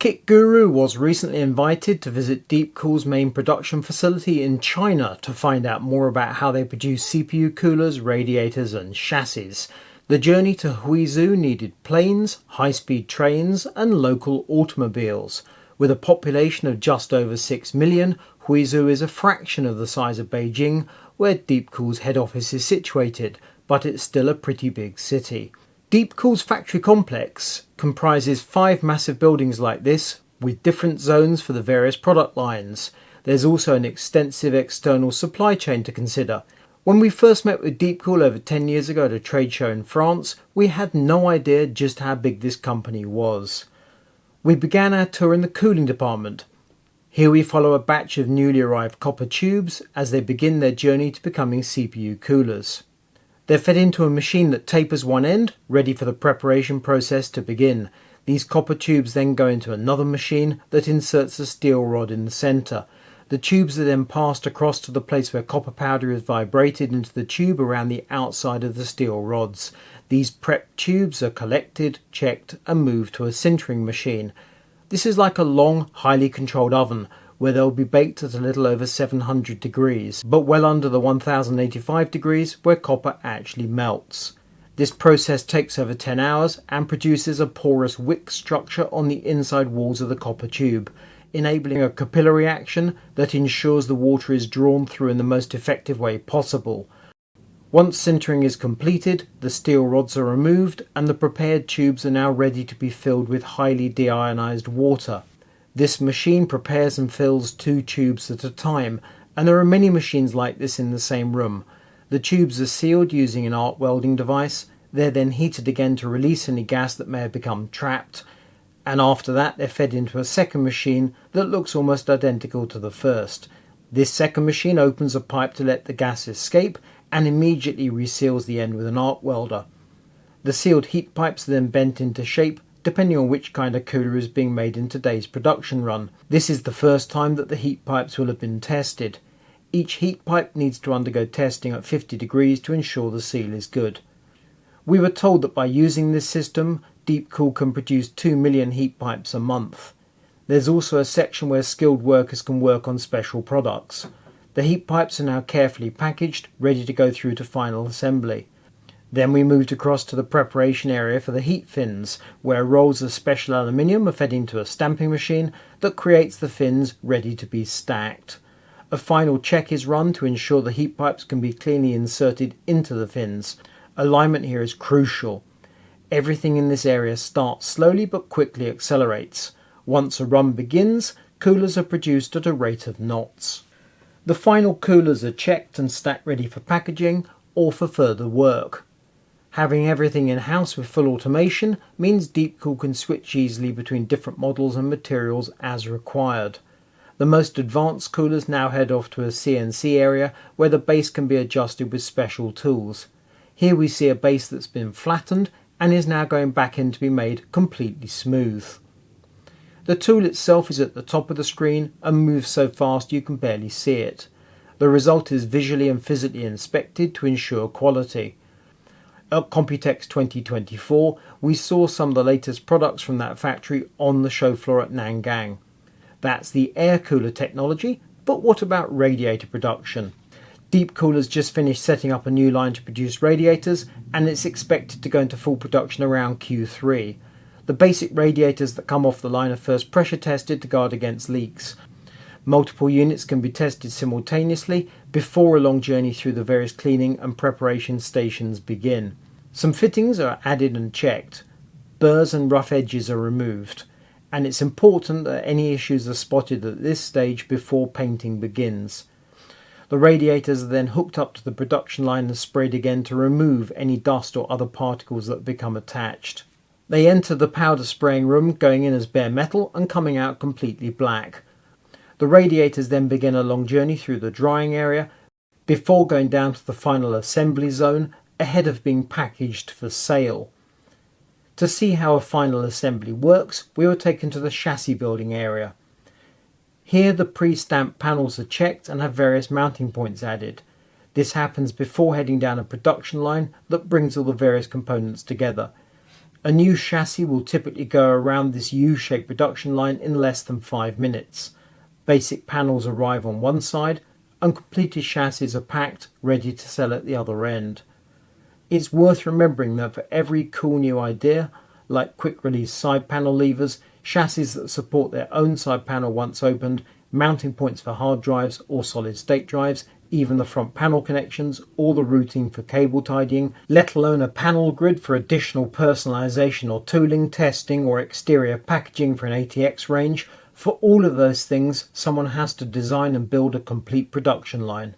Kit Guru was recently invited to visit Deepcool's main production facility in China to find out more about how they produce CPU coolers, radiators and chassis. The journey to Huizhou needed planes, high-speed trains and local automobiles. With a population of just over 6 million, Huizhou is a fraction of the size of Beijing, where Deepcool's head office is situated, but it's still a pretty big city. Deepcool's factory complex comprises 5 massive buildings like this, with different zones for the various product lines. There's also an extensive external supply chain to consider. When we first met with Deepcool over 10 years ago at a trade show in France, we had no idea just how big this company was. We began our tour in the cooling department. Here we follow a batch of newly arrived copper tubes as they begin their journey to becoming CPU coolers. They're fed into a machine that tapers one end, ready for the preparation process to begin. These copper tubes then go into another machine that inserts a steel rod in the centre. The tubes are then passed across to the place where copper powder is vibrated into the tube around the outside of the steel rods. These prep tubes are collected, checked and moved to a sintering machine. This is like a long, highly controlled oven, where they'll be baked at a little over 700 degrees, but well under the 1085 degrees where copper actually melts. This process takes over 10 hours and produces a porous wick structure on the inside walls of the copper tube, enabling a capillary action that ensures the water is drawn through in the most effective way possible. Once sintering is completed, the steel rods are removed and the prepared tubes are now ready to be filled with highly deionized water. This machine prepares and fills 2 tubes at a time, and there are many machines like this in the same room. The tubes are sealed using an arc welding device. They're then heated again to release any gas that may have become trapped, and after that they're fed into a second machine that looks almost identical to the first. This second machine opens a pipe to let the gas escape and immediately reseals the end with an arc welder. The sealed heat pipes are then bent into shape depending on which kind of cooler is being made in today's production run. This is the first time that the heat pipes will have been tested. Each heat pipe needs to undergo testing at 50 degrees to ensure the seal is good. We were told that by using this system, Deepcool can produce 2 million heat pipes a month. There's also a section where skilled workers can work on special products. The heat pipes are now carefully packaged, ready to go through to final assembly. Then we moved across to the preparation area for the heat fins, where rolls of special aluminium are fed into a stamping machine that creates the fins ready to be stacked. A final check is run to ensure the heat pipes can be cleanly inserted into the fins. Alignment here is crucial. Everything in this area starts slowly but quickly accelerates. Once a run begins, coolers are produced at a rate of knots. The final coolers are checked and stacked ready for packaging or for further work. Having everything in-house with full automation means Deepcool can switch easily between different models and materials as required. The most advanced coolers now head off to a CNC area where the base can be adjusted with special tools. Here we see a base that's been flattened and is now going back in to be made completely smooth. The tool itself is at the top of the screen and moves so fast you can barely see it. The result is visually and physically inspected to ensure quality. At Computex 2024, we saw some of the latest products from that factory on the show floor at Nangang. That's the air cooler technology, but what about radiator production? Deepcool has just finished setting up a new line to produce radiators, and it's expected to go into full production around Q3. The basic radiators that come off the line are first pressure tested to guard against leaks. Multiple units can be tested simultaneously before a long journey through the various cleaning and preparation stations begin. Some fittings are added and checked. Burrs and rough edges are removed, and it's important that any issues are spotted at this stage before painting begins. The radiators are then hooked up to the production line and sprayed again to remove any dust or other particles that become attached. They enter the powder spraying room, going in as bare metal and coming out completely black. The radiators then begin a long journey through the drying area before going down to the final assembly zone ahead of being packaged for sale. To see how a final assembly works, we were taken to the chassis building area. Here the pre-stamped panels are checked and have various mounting points added. This happens before heading down a production line that brings all the various components together. A new chassis will typically go around this U-shaped production line in less than 5 minutes. Basic panels arrive on one side, and completed chassis are packed, ready to sell at the other end. It's worth remembering that for every cool new idea, like quick-release side panel levers, chassis that support their own side panel once opened, mounting points for hard drives or solid-state drives, even the front panel connections, or the routing for cable tidying, let alone a panel grid for additional personalization or tooling, testing, or exterior packaging for an ATX range. For all of those things, someone has to design and build a complete production line.